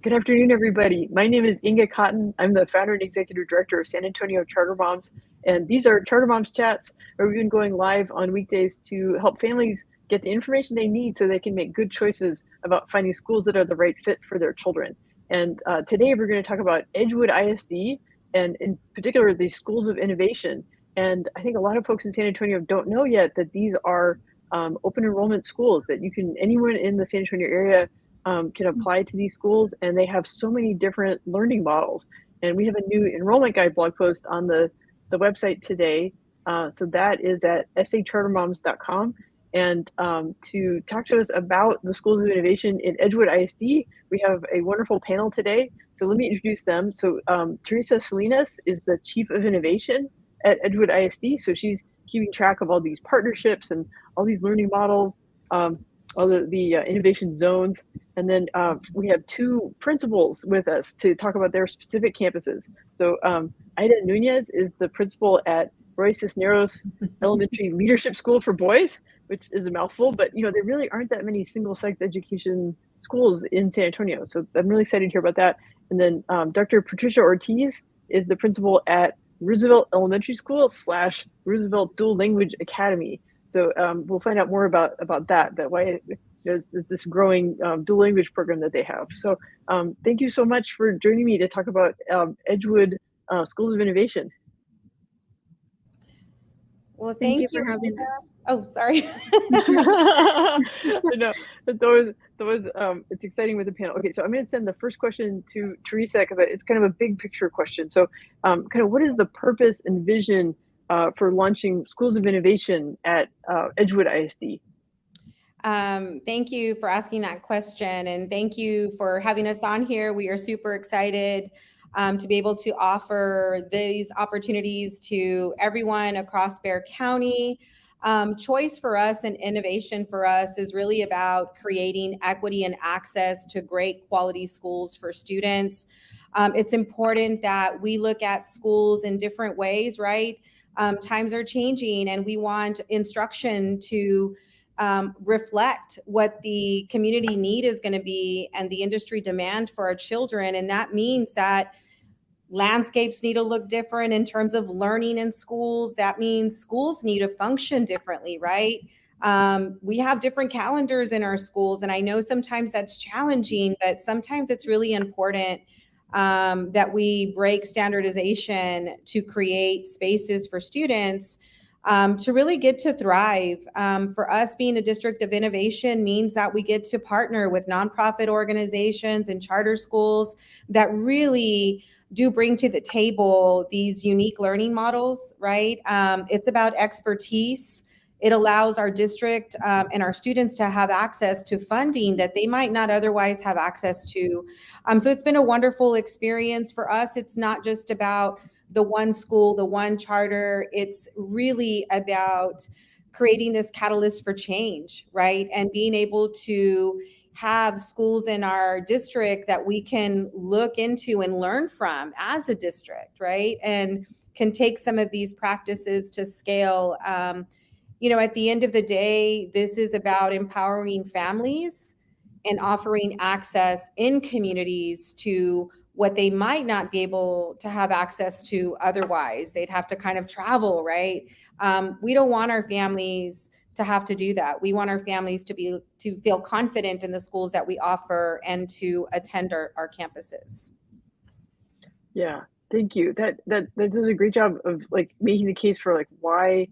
Good afternoon, everybody. My name is Inga Cotton. I'm the founder and executive director of San Antonio Charter Moms, and these are Charter Moms Chats, where we've been going live on weekdays to help families get the information they need so they can make good choices about finding schools that are the right fit for their children. And today we're going to talk about Edgewood ISD, and in particular, the schools of innovation. And I think a lot of folks in San Antonio don't know yet that these are open enrollment schools that anyone in the San Antonio area can apply to these schools, and they have so many different learning models. And we have a new enrollment guide blog post on the website today. So that is at sachartermoms.com. And to talk to us about the schools of innovation in Edgewood ISD, we have a wonderful panel today. So let me introduce them. So Theresa Salinas is the Chief of Innovation at Edgewood ISD. So she's keeping track of all these partnerships and all these learning models, all the innovation zones. And then we have two principals with us to talk about their specific campuses. So Ida Nuñez is the principal at Cisneros Elementary Leadership School for Boys, which is a mouthful, but there really aren't that many single-sex education schools in San Antonio. So I'm really excited to hear about that. And then Dr. Patricia Ortiz is the principal at Roosevelt Elementary School / Roosevelt Dual Language Academy. So we'll find out more about that why this growing dual language program that they have. So thank you so much for joining me to talk about Edgewood Schools of Innovation. Well, thank you for having us. Oh, sorry. No, it's exciting with the panel. Okay, so I'm going to send the first question to Theresa because it's kind of a big picture question. So kind of what is the purpose and vision for launching schools of innovation at Edgewood ISD? Thank you for asking that question, and thank you for having us on here. We are super excited to be able to offer these opportunities to everyone across Bexar County. Choice for us and innovation for us is really about creating equity and access to great quality schools for students. It's important that we look at schools in different ways, right? Times are changing, and we want instruction to reflect what the community need is going to be and the industry demand for our children. And that means that landscapes need to look different in terms of learning in schools. That means schools need to function differently, right? We have different calendars in our schools, and I know sometimes that's challenging, but sometimes it's really important that we break standardization to create spaces for students to really get to thrive. For us, being a district of innovation means that we get to partner with nonprofit organizations and charter schools that really do bring to the table these unique learning models, right? It's about expertise. It allows our district and our students to have access to funding that they might not otherwise have access to. So it's been a wonderful experience for us. It's not just about the one school, the one charter. It's really about creating this catalyst for change, right? And being able to have schools in our district that we can look into and learn from as a district, right? And can take some of these practices to scale. At the end of the day, this is about empowering families and offering access in communities to what they might not be able to have access to otherwise. They'd have to kind of travel, right? We don't want our families to have to do that. We want our families to feel confident in the schools that we offer and to attend our campuses. Yeah, thank you. That does a great job of like making the case for like why.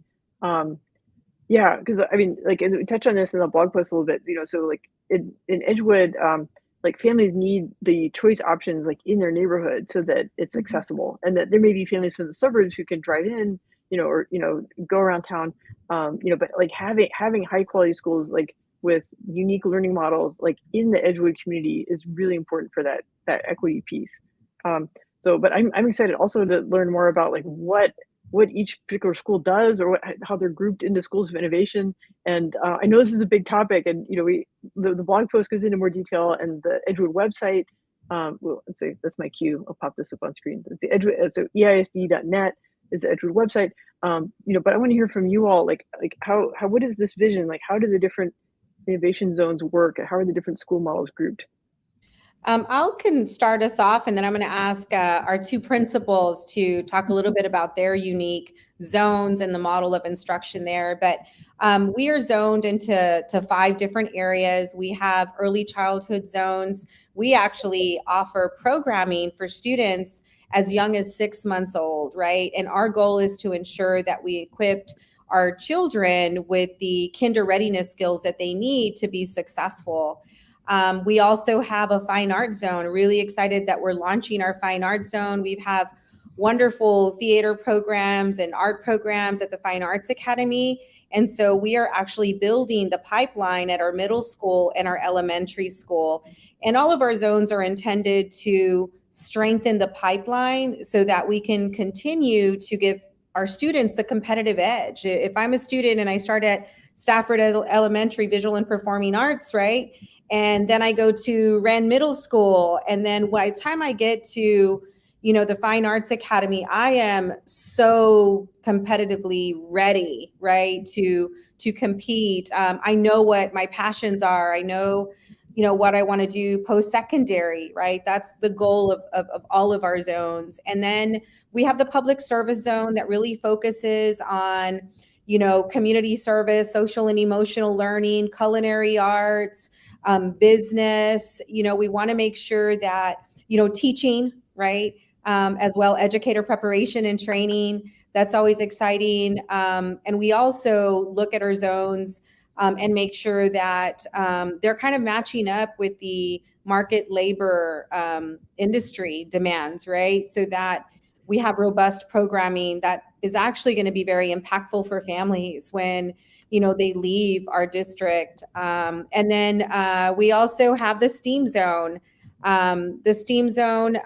Yeah, because I mean, like we touched on this in the blog post a little bit. So like in Edgewood, like families need the choice options like in their neighborhood so that it's accessible, and that there may be families from the suburbs who can drive in, or go around town, but like having high quality schools like with unique learning models like in the Edgewood community is really important for that equity piece. But I'm excited also to learn more about like what each particular school does, or how they're grouped into schools of innovation. And I know this is a big topic, and the blog post goes into more detail, and the Edgewood website. Well, let's say that's my cue. I'll pop this up on screen. It's the Edgewood, so EISD.net is the Edgewood website. But I want to hear from you all, like how what is this vision? Like how do the different innovation zones work? How are the different school models grouped? I can start us off, and then I'm going to ask our two principals to talk a little bit about their unique zones and the model of instruction there. But we are zoned into 5 different areas. We have early childhood zones. We actually offer programming for students as young as 6 months old, right? And our goal is to ensure that we equipped our children with the kinder readiness skills that they need to be successful. We also have a fine art zone. Really excited that we're launching our fine art zone. We have wonderful theater programs and art programs at the Fine Arts Academy. And so we are actually building the pipeline at our middle school and our elementary school. And all of our zones are intended to strengthen the pipeline so that we can continue to give our students the competitive edge. If I'm a student and I start at Stafford Elementary Visual and Performing Arts, right? And then I go to Wren Middle School. And then by the time I get to, the Fine Arts Academy, I am so competitively ready, right, to compete. I know what my passions are. I know, what I want to do post-secondary, right? That's the goal of all of our zones. And then we have the public service zone that really focuses on, community service, social and emotional learning, culinary arts, business. We want to make sure that, teaching, right, as well, educator preparation and training. That's always exciting. And we also look at our zones and make sure that they're kind of matching up with the market labor industry demands, right? So that we have robust programming that is actually going to be very impactful for families when they leave our district. And then we also have the STEAM zone. The STEAM zone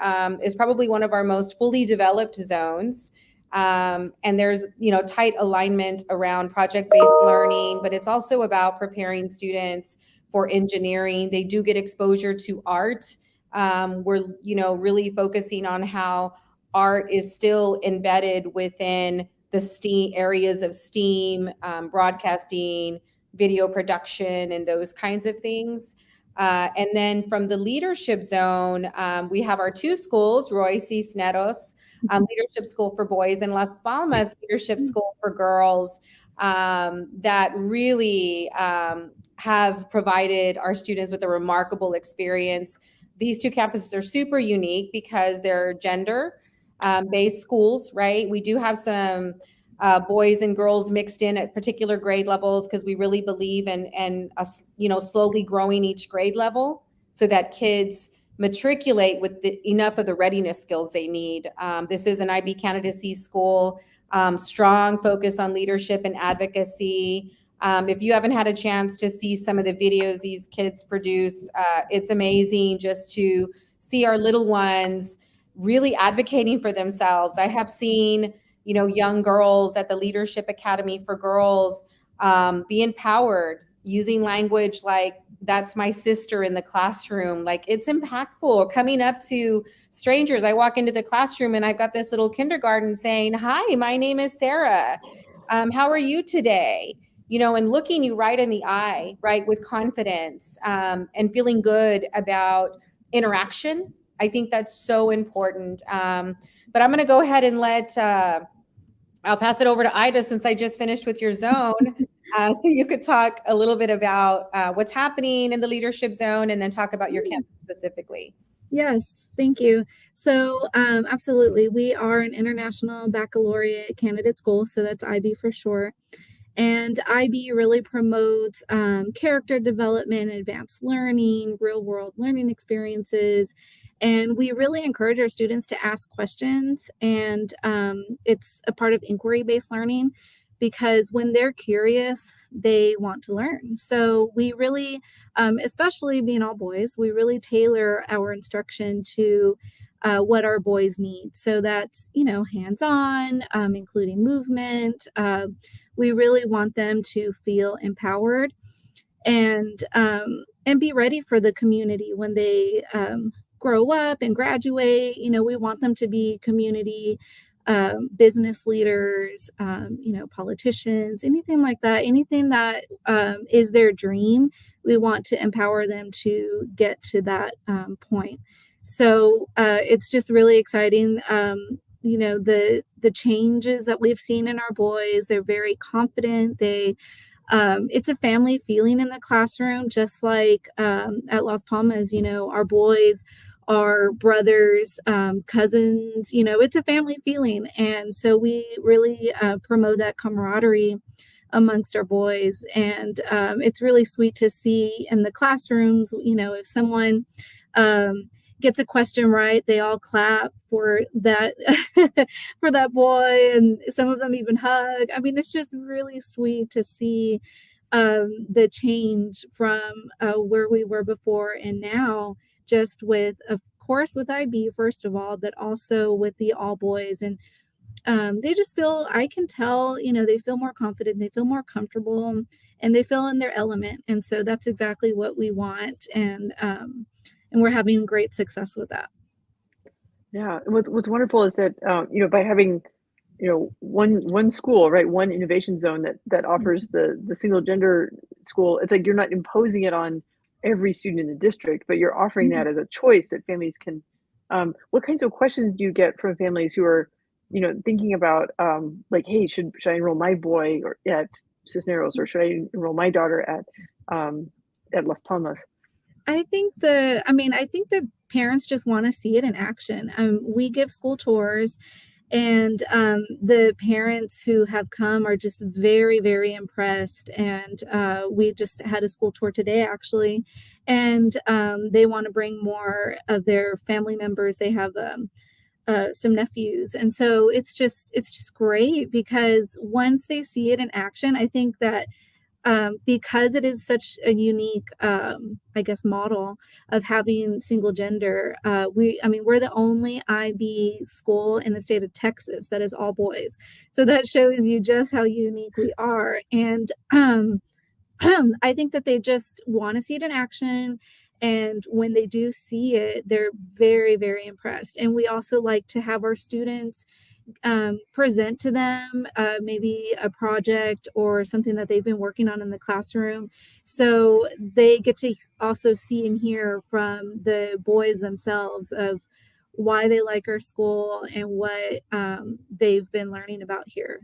is probably one of our most fully developed zones. And there's, tight alignment around project-based learning, but it's also about preparing students for engineering. They do get exposure to art. We're, really focusing on how art is still embedded within the STEAM areas of STEAM, broadcasting, video production, and those kinds of things. And then from the leadership zone, we have our 2 schools, Roy Cisneros, Leadership School for Boys, and Las Palmas Leadership School for Girls, that really have provided our students with a remarkable experience. These 2 campuses are super unique because they're gender based schools, right? We do have some boys and girls mixed in at particular grade levels because we really believe in slowly growing each grade level so that kids matriculate with enough of the readiness skills they need. This is an IB candidacy school, strong focus on leadership and advocacy. If you haven't had a chance to see some of the videos these kids produce, it's amazing just to see our little ones really advocating for themselves. I have seen, young girls at the Leadership Academy for Girls be empowered using language like, that's my sister in the classroom. Like, it's impactful coming up to strangers. I walk into the classroom and I've got this little kindergarten saying, hi, my name is Sarah. How are you today? And looking you right in the eye, right, with confidence and feeling good about interaction. I think that's so important. But I'm going to go ahead and I'll pass it over to Ida since I just finished with your zone. So you could talk a little bit about what's happening in the leadership zone and then talk about your campus specifically. Yes, thank you. So absolutely, we are an International Baccalaureate Candidate School, so that's IB for short. And IB really promotes character development, advanced learning, real world learning experiences. And we really encourage our students to ask questions. And it's a part of inquiry based learning because when they're curious, they want to learn. So we really, especially being all boys, we really tailor our instruction to what our boys need. So that's, hands-on, including movement. We really want them to feel empowered and be ready for the community when they grow up and graduate. We want them to be community business leaders, politicians, anything like that, anything that is their dream. we want to empower them to get to that point. So it's just really exciting. The changes that we've seen in our boys, they're very confident. It's a family feeling in the classroom, just like at Las Palmas. Our boys are brothers, cousins. It's a family feeling, and so we really promote that camaraderie amongst our boys. And it's really sweet to see in the classrooms. If someone gets a question right, they all clap for that for that boy, and some of them even hug. I mean, it's just really sweet to see the change from where we were before and now, just with, of course, with IB first of all, but also with the all boys. And they just feel, I can tell, they feel more confident, they feel more comfortable, and they feel in their element. And so that's exactly what we want. And we're having great success with that. Yeah, and what's wonderful is that, by having, one school, right, one innovation zone that offers the single gender school, it's like you're not imposing it on every student in the district, but you're offering that as a choice that families can. What kinds of questions do you get from families who are, thinking about, like, hey, should I enroll my boy or at Cisneros, or should I enroll my daughter at Las Palmas? I think the parents just want to see it in action. We give school tours, and the parents who have come are just very, very impressed. And we just had a school tour today, actually, and they want to bring more of their family members. They have some nephews, and so it's just great, because once they see it in action, I think that because it is such a unique, I guess, model of having single gender. We're the only IB school in the state of Texas that is all boys. So that shows you just how unique we are. And I think that they just want to see it in action. And when they do see it, they're very, very impressed. And we also like to have our students present to them maybe a project or something that they've been working on in the classroom, so they get to also see and hear from the boys themselves of why they like our school and what they've been learning about here.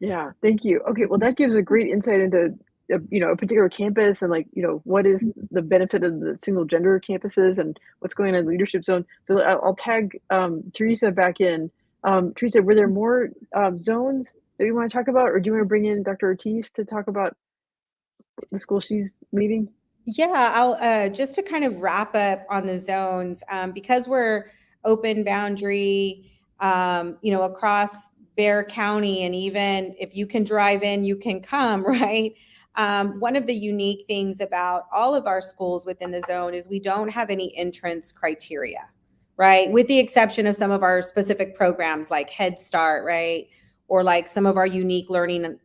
Yeah, thank you. Okay, well, that gives a great insight into a particular campus, and like, what is the benefit of the single gender campuses and what's going on in the leadership zone. So I'll tag Theresa back in. Theresa, were there more zones that you want to talk about, or do you want to bring in Dr. Ortiz to talk about the school she's leading? Yeah, I'll just to kind of wrap up on the zones, because we're open boundary, across Bexar County, and even if you can drive in, you can come, right? One of the unique things about all of our schools within the zone is we don't have any entrance criteria, right? With the exception of some of our specific programs like Head Start, right? Or like some of our unique learning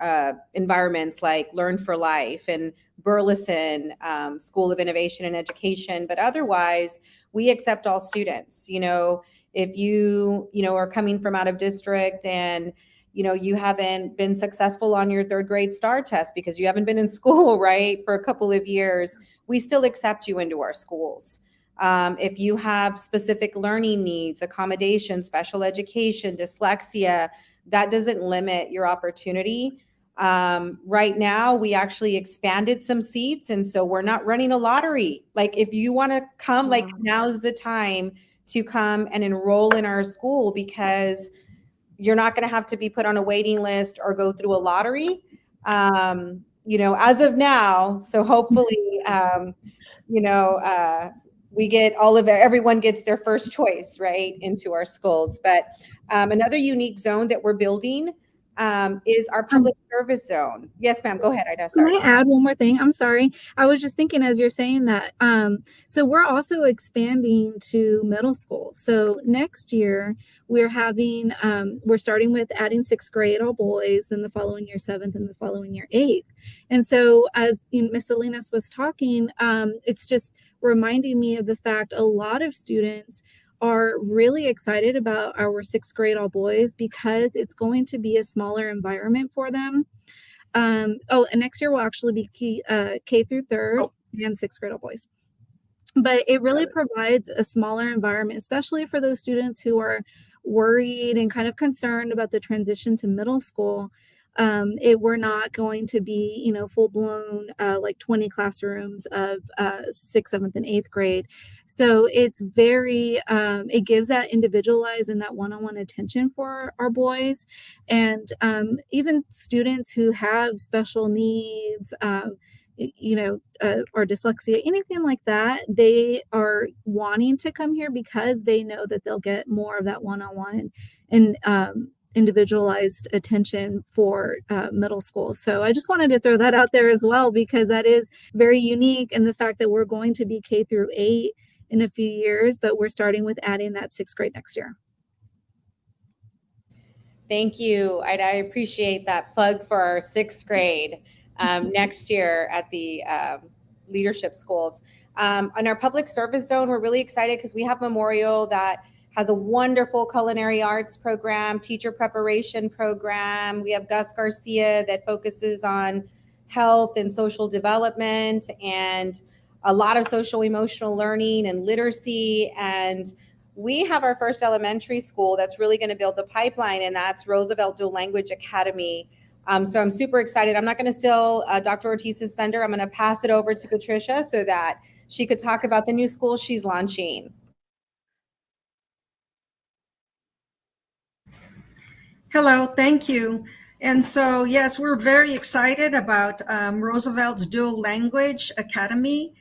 environments like Learn for Life and Burleson School of Innovation and Education. But otherwise, we accept all students. If you are coming from out of district and you haven't been successful on your third grade STAR test because you haven't been in school, right, for a couple of years, we still accept you into our schools. If you have specific learning needs, accommodation, special education, dyslexia, that doesn't limit your opportunity. Right now, we actually expanded some seats, and so we're not running a lottery. Like, if you want to come, like, now's the time to come and enroll in our school, because you're not going to have to be put on a waiting list or go through a lottery, as of now. So hopefully, we get everyone gets their first choice, right, into our schools. But another unique zone that we're building is our public service zone. Yes, ma'am. Go ahead, Ida. Sorry. Can I add one more thing? I'm sorry. I was just thinking as you're saying that. So we're also expanding to middle school. So next year we're starting with adding 6th grade all boys, then the following year 7th, and the following year 8th. And so as Miss Salinas was talking, it's just reminding me of the fact a lot of students are really excited about our 6th grade all boys because it's going to be a smaller environment for them. And next year will actually be K through third and sixth grade all boys. But it really provides a smaller environment, especially for those students who are worried and kind of concerned about the transition to middle school. We're not going to be, full blown like 20 classrooms of sixth, seventh, and eighth grade. So it's it gives that individualized and that one-on-one attention for our boys. And even students who have special needs, or dyslexia, anything like that, they are wanting to come here because they know that they'll get more of that one-on-one and individualized attention for middle school. So I just wanted to throw that out there as well, because that is very unique in the fact that we're going to be K through 8 in a few years, but we're starting with adding that sixth grade next year. Thank you. I appreciate that plug for our sixth grade next year at the leadership schools. On our public service zone, we're really excited because we have Memorial that has a wonderful culinary arts program, teacher preparation program. We have Gus Garcia that focuses on health and social development and a lot of social emotional learning and literacy. And we have our first elementary school that's really going to build the pipeline, and that's Roosevelt Dual Language Academy. So I'm super excited. I'm not going to steal Dr. Ortiz's thunder. I'm going to pass it over to Patricia so that she could talk about the new school she's launching. Hello, thank you. And so, yes, we're very excited about Roosevelt's Dual Language Academy.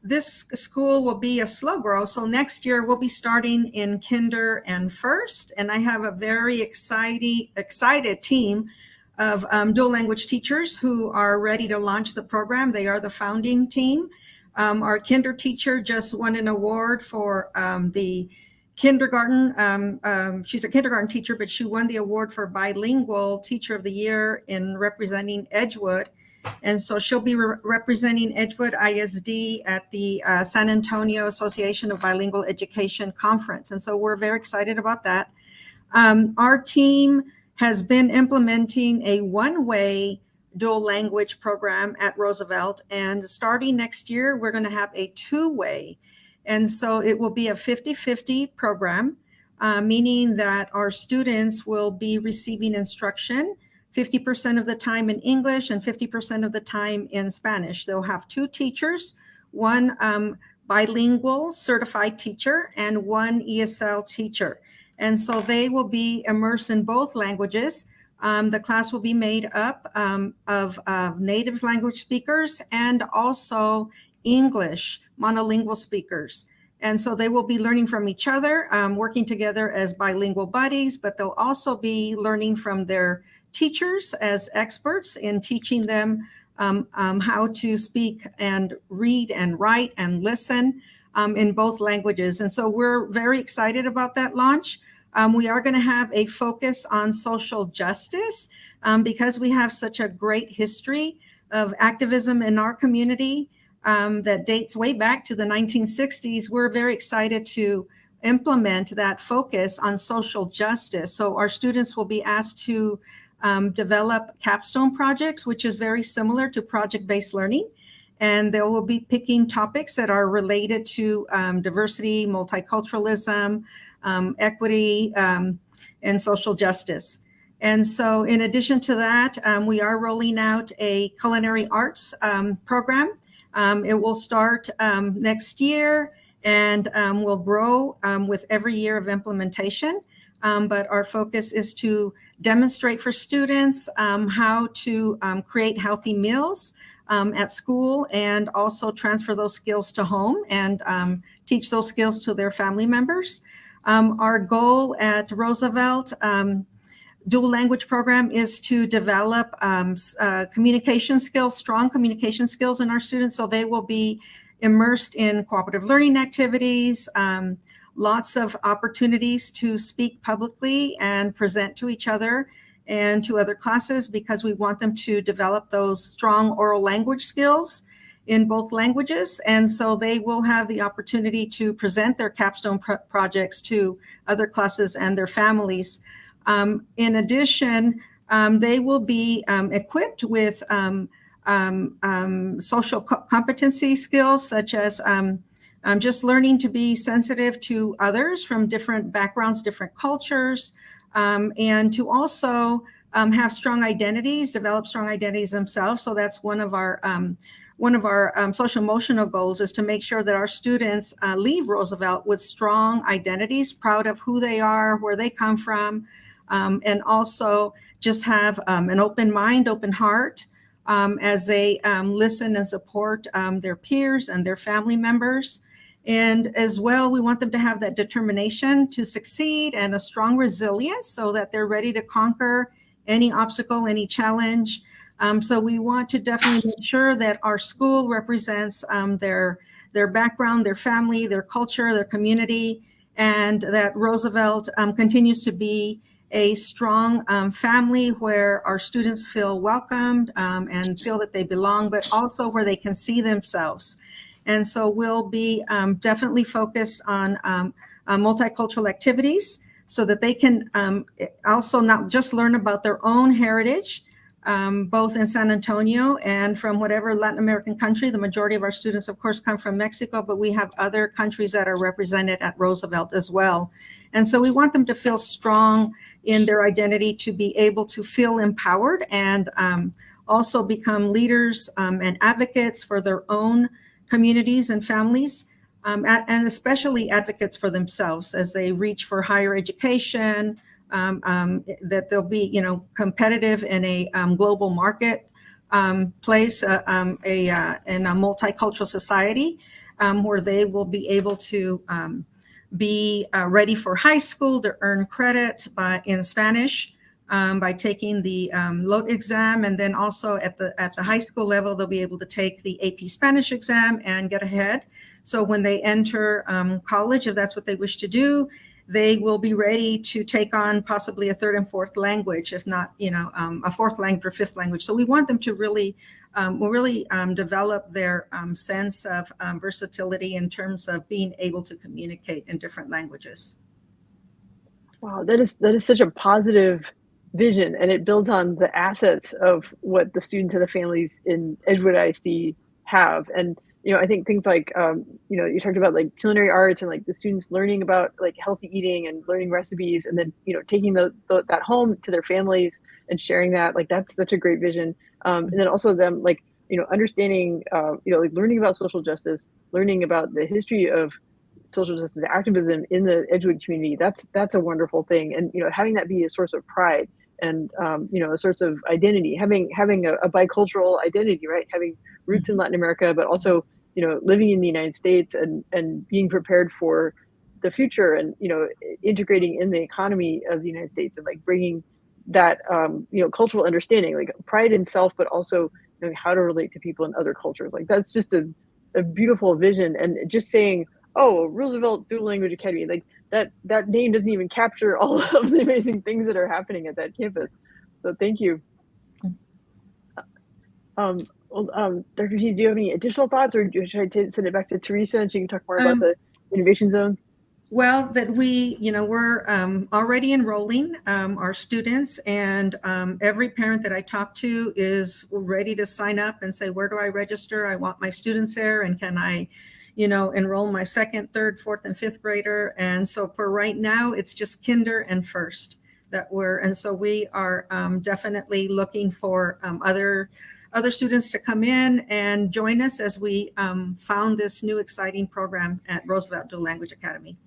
This school will be a slow grow. So next year we'll be starting in kinder and first. And I have a very excited team of dual language teachers who are ready to launch the program. They are the founding team. Our kinder teacher just won an award for the kindergarten. She's a kindergarten teacher, but she won the award for Bilingual Teacher of the Year in representing Edgewood. And so she'll be representing Edgewood ISD at the San Antonio Association of Bilingual Education Conference. And so we're very excited about that. Our team has been implementing a one-way dual language program at Roosevelt. And starting next year, we're going to have a two-way. And so it will be a 50-50 program, meaning that our students will be receiving instruction 50% of the time in English and 50% of the time in Spanish. They'll have two teachers, one bilingual certified teacher and one ESL teacher. And so they will be immersed in both languages. The class will be made up of native language speakers and also English monolingual speakers. And so they will be learning from each other, working together as bilingual buddies, but they'll also be learning from their teachers as experts in teaching them how to speak and read and write and listen in both languages. And so we're very excited about that launch. We are going to have a focus on social justice because we have such a great history of activism in our community that dates way back to the 1960s. We're very excited to implement that focus on social justice. So our students will be asked to develop capstone projects, which is very similar to project-based learning. And they will be picking topics that are related to diversity, multiculturalism, equity, and social justice. And so in addition to that, we are rolling out a culinary arts program. It will start next year and will grow with every year of implementation. But our focus is to demonstrate for students how to create healthy meals at school and also transfer those skills to home and teach those skills to their family members. Our goal at Roosevelt Dual Language Program is to develop communication skills, strong communication skills in our students. So they will be immersed in cooperative learning activities, lots of opportunities to speak publicly and present to each other and to other classes because we want them to develop those strong oral language skills in both languages. And so they will have the opportunity to present their capstone projects to other classes and their families. In addition, they will be equipped with social competency skills, such as just learning to be sensitive to others from different backgrounds, different cultures, and to also have strong identities, develop strong identities themselves. So that's one of our social emotional goals, is to make sure that our students leave Roosevelt with strong identities, proud of who they are, where they come from, and also just have an open mind, open heart, as they listen and support their peers and their family members. And as well, we want them to have that determination to succeed and a strong resilience, so that they're ready to conquer any obstacle, any challenge. So we want to definitely make sure that our school represents their background, their family, their culture, their community, and that Roosevelt continues to be a strong family where our students feel welcomed and feel that they belong, but also where they can see themselves. And so we'll be definitely focused on multicultural activities, so that they can also not just learn about their own heritage, both in San Antonio and from whatever Latin American country. The majority of our students, of course, come from Mexico, but we have other countries that are represented at Roosevelt as well. And so we want them to feel strong in their identity, to be able to feel empowered, and also become leaders and advocates for their own communities and families, and especially advocates for themselves as they reach for higher education, that they'll be, competitive in a global market place, in a multicultural society, where they will be able to be ready for high school, to earn credit in Spanish by taking the LOT exam, and then also at the high school level, they'll be able to take the AP Spanish exam and get ahead. So when they enter college, if that's what they wish to do, they will be ready to take on possibly a third and fourth language, if not, a fourth language or fifth language. So we want them to really develop their sense of versatility in terms of being able to communicate in different languages. Wow, that is such a positive vision, and it builds on the assets of what the students and the families in Edgewood ISD have. And I think things like you talked about like culinary arts, and like the students learning about like healthy eating and learning recipes, and then taking that home to their families and sharing that. Like that's such a great vision. And then also them like understanding like learning about social justice, learning about the history of social justice activism in the Edgewood community. That's a wonderful thing. And having that be a source of pride, and a source of identity, having a bicultural identity, right? Having roots in Latin America, but also living in the United States, and being prepared for the future, and integrating in the economy of the United States, and like bringing that cultural understanding, like pride in self, but also knowing how to relate to people in other cultures. Like that's just a beautiful vision. And just saying, oh, Roosevelt Dual Language Academy, like that name doesn't even capture all of the amazing things that are happening at that campus. So thank you. Dr. Ortiz, do you have any additional thoughts, or should I send it back to Theresa and she can talk more about the innovation zone? Well, that we're already enrolling our students, and every parent that I talk to is ready to sign up and say, where do I register? I want my students there, and can I enroll my second, third, fourth, and fifth grader? And so for right now, it's just kinder and first and so we are definitely looking for other students to come in and join us as we found this new exciting program at Roosevelt Dual Language Academy.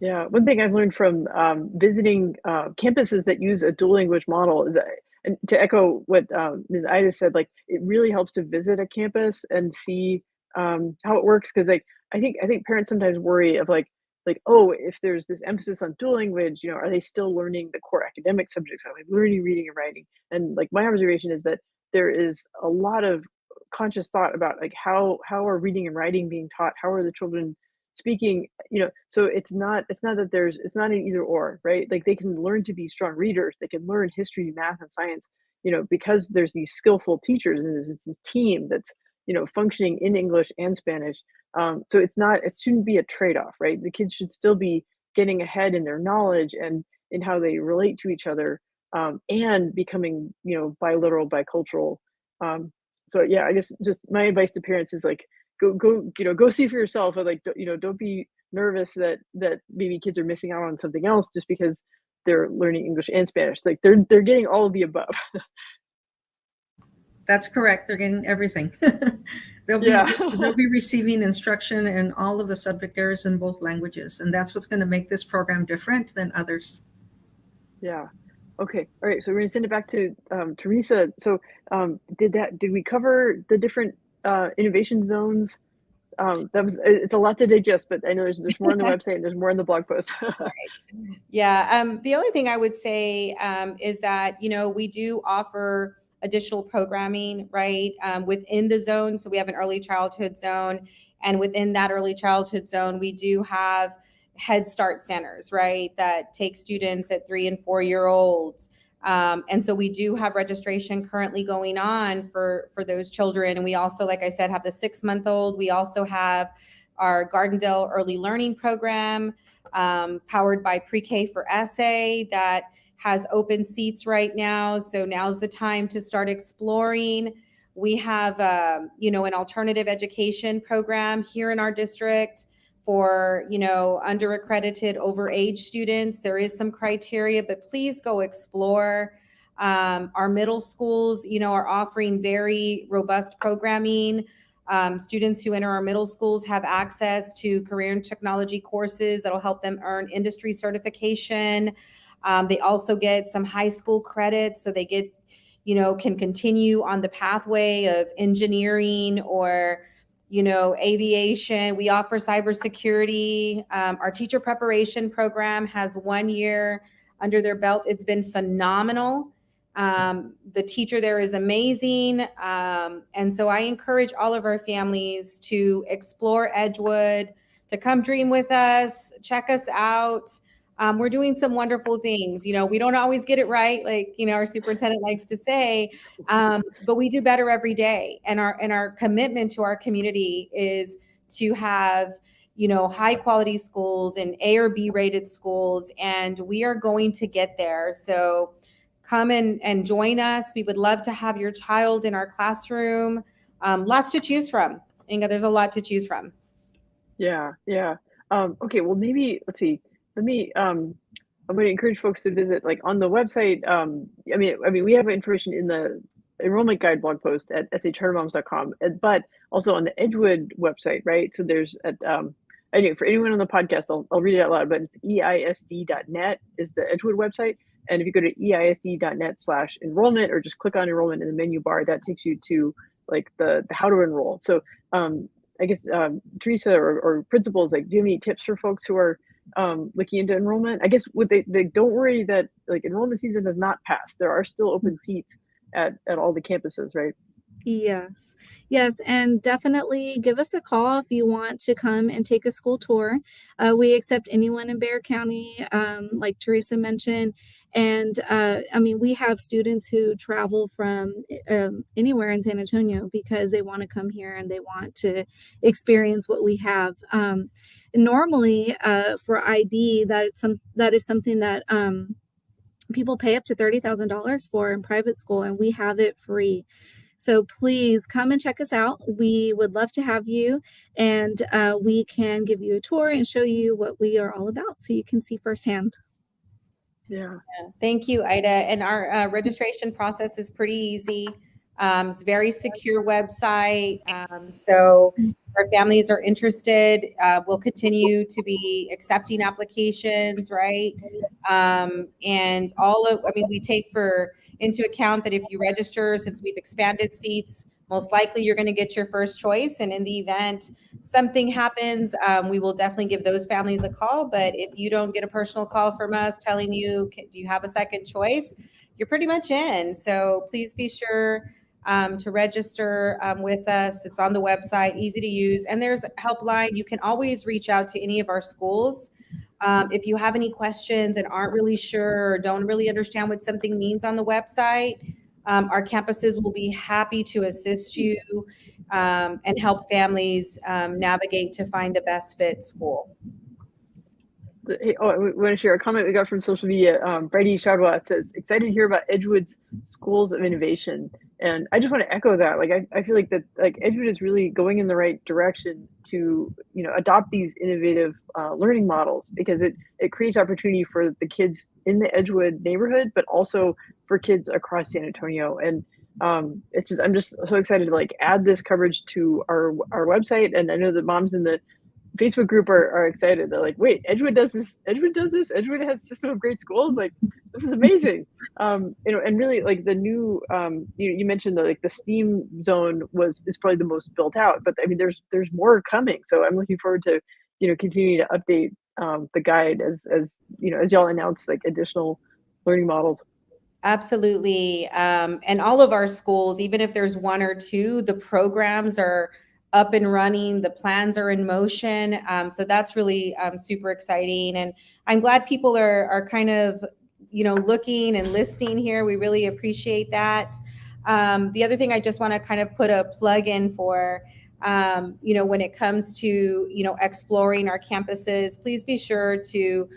Yeah, one thing I've learned from visiting campuses that use a dual language model is that, and to echo what Ms. Ida said, like it really helps to visit a campus and see how it works. Because like I think parents sometimes worry of like, oh, if there's this emphasis on dual language, are they still learning the core academic subjects? Are they learning reading and writing? And like my observation is that there is a lot of conscious thought about like how are reading and writing being taught? How are the children speaking? So it's not that it's not an either or, right? Like they can learn to be strong readers, they can learn history, math, and science, because there's these skillful teachers, and there's this team that's functioning in English and Spanish. So it shouldn't be a trade-off, right? The kids should still be getting ahead in their knowledge and in how they relate to each other. and becoming, bilateral, bicultural. So yeah, I guess just my advice to parents is like, go see for yourself, or like, don't be nervous that maybe kids are missing out on something else just because they're learning English and Spanish. Like they're getting all of the above. That's correct. They're getting everything. Yeah. They'll be receiving instruction in all of the subject areas in both languages, and that's what's going to make this program different than others. Yeah. Okay. All right. So we're gonna send it back to Theresa. So did we cover the different innovation zones? It's a lot to digest, but I know there's more on the website and there's more in the blog post. Yeah. The only thing I would say is that, we do offer additional programming, right, within the zone. So we have an early childhood zone, and within that early childhood zone, we do have Head Start centers, right, that take students at 3 and 4 year olds. And so we do have registration currently going on for those children. And we also, like I said, have the 6-month-old. We also have our Gardendale Early Learning Program, powered by Pre-K for Essay, that has open seats right now. So now's the time to start exploring. We have, an alternative education program here in our district for, underaccredited overage students. There is some criteria, but please go explore. Our middle schools, are offering very robust programming. Students who enter our middle schools have access to career and technology courses that'll help them earn industry certification. They also get some high school credits, so they get, can continue on the pathway of engineering or, aviation. We offer cybersecurity. Our teacher preparation program has 1 year under their belt. It's been phenomenal. The teacher there is amazing. And so I encourage all of our families to explore Edgewood, to come dream with us, check us out. We're doing some wonderful things. We don't always get it right, like, our superintendent likes to say, but we do better every day. And our commitment to our community is to have, high quality schools and A or B rated schools, and we are going to get there. So come and join us. We would love to have your child in our classroom. Lots to choose from. Inga, there's a lot to choose from. Yeah. Okay, well, maybe let's see. I'm going to encourage folks to visit, like, on the website. I mean, we have information in the enrollment guide blog post at sachartermoms.com, but also on the Edgewood website, right? So there's anyway, for anyone on the podcast, I'll read it out loud, but it's eisd.net is the Edgewood website. And if you go to eisd.net/enrollment, or just click on enrollment in the menu bar, that takes you to like the how to enroll. So I guess Theresa or principals, like, do you have any tips for folks who are looking into enrollment? I guess they don't worry that, like, enrollment season has not passed. There are still open seats at all the campuses, right? Yes, and definitely give us a call if you want to come and take a school tour. We accept anyone in Bexar County, like Theresa mentioned. And we have students who travel from anywhere in San Antonio because they want to come here and they want to experience what we have. Normally, for IB, that is something that people pay up to $30,000 for in private school, and we have it free. So please come and check us out. We would love to have you, and we can give you a tour and show you what we are all about so you can see firsthand. Yeah. Thank you, Ida. And our registration process is pretty easy. It's a very secure website. So if our families are interested, we'll continue to be accepting applications, right? And we take into account that if you register, since we've expanded seats, most likely you're going to get your first choice. And in the event something happens, we will definitely give those families a call. But if you don't get a personal call from us telling you, do you have a second choice, you're pretty much in. So please be sure to register with us. It's on the website, easy to use. And there's a helpline. You can always reach out to any of our schools. If you have any questions and aren't really sure or don't really understand what something means on the website, our campuses will be happy to assist you and help families navigate to find a best fit school. Hey, oh, I want to share a comment we got from social media. Brady Shadwa says, excited to hear about Edgewood's schools of innovation. And I just want to echo that. Like, I feel like that, like Edgewood is really going in the right direction to, adopt these innovative learning models, because it creates opportunity for the kids in the Edgewood neighborhood, but also for kids across San Antonio. And I'm just so excited to like add this coverage to our website. And I know that moms in the Facebook group are excited. They're like, wait, Edgewood does this. Edgewood does this. Edgewood has a system of great schools. Like, this is amazing. And really like the new, you mentioned that like the STEAM zone is probably the most built out, but I mean, there's more coming. So I'm looking forward to, continuing to update the guide as y'all announce like additional learning models. Absolutely. And all of our schools, even if there's one or two, the programs are up and running, the plans are in motion. So that's really super exciting. And I'm glad people are kind of, looking and listening here. We really appreciate that. The other thing I just want to kind of put a plug in for, when it comes to, exploring our campuses, please be sure to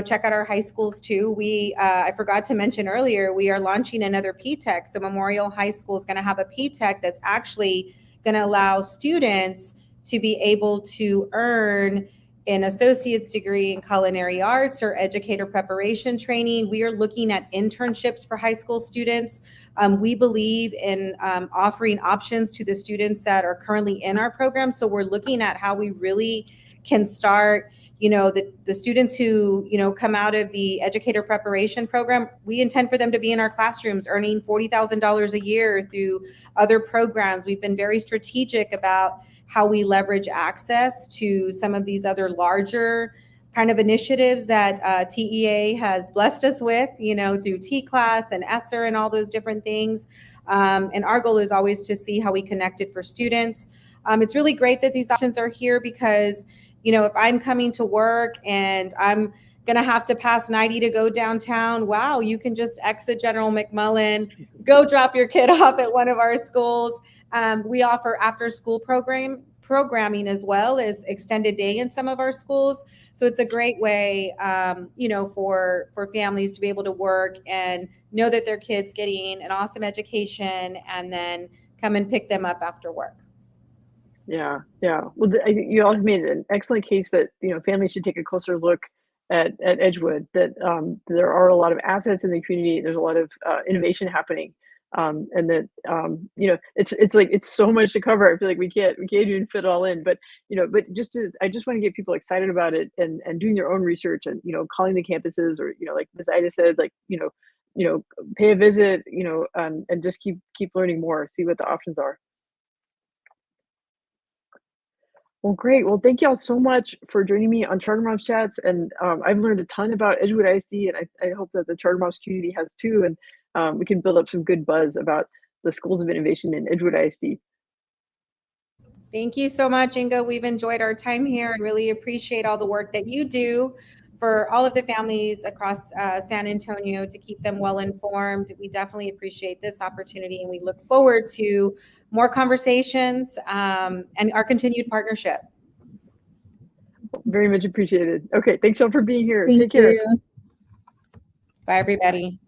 check out our high schools too. I forgot to mention earlier, we are launching another P-TECH. So Memorial High School is going to have a P-TECH that's actually going to allow students to be able to earn an associate's degree in culinary arts or educator preparation training. We are looking at internships for high school students. We believe in offering options to the students that are currently in our program. So we're looking at how we really can start the students who, come out of the educator preparation program, we intend for them to be in our classrooms earning $40,000 a year through other programs. We've been very strategic about how we leverage access to some of these other larger kind of initiatives that TEA has blessed us with, through T-Class and ESSER and all those different things. And our goal is always to see how we connect it for students. It's really great that these options are here because if I'm coming to work and I'm going to have to pass 90 to go downtown, wow, you can just exit General McMullen, go drop your kid off at one of our schools. We offer after school programming as well as extended day in some of our schools. So it's a great way, for families to be able to work and know that their kid's getting an awesome education and then come and pick them up after work. Yeah. Well, I think you all have made an excellent case that families should take a closer look at Edgewood. That there are a lot of assets in the community. There's a lot of innovation happening, and that it's so much to cover. I feel like we can't even fit it all in. But but I just want to get people excited about it and doing their own research and calling the campuses or like Ms. Ida said, like pay a visit, and just keep learning more, see what the options are. Well, great. Well, thank you all so much for joining me on Charter Moms Chats. And I've learned a ton about Edgewood ISD, and I hope that the Charter Moms community has too. And we can build up some good buzz about the schools of innovation in Edgewood ISD. Thank you so much, Inga. We've enjoyed our time here and really appreciate all the work that you do for all of the families across San Antonio to keep them well informed. We definitely appreciate this opportunity and we look forward to more conversations and our continued partnership. Very much appreciated. Okay, thanks all for being here. Thank Take care. you. Bye, everybody.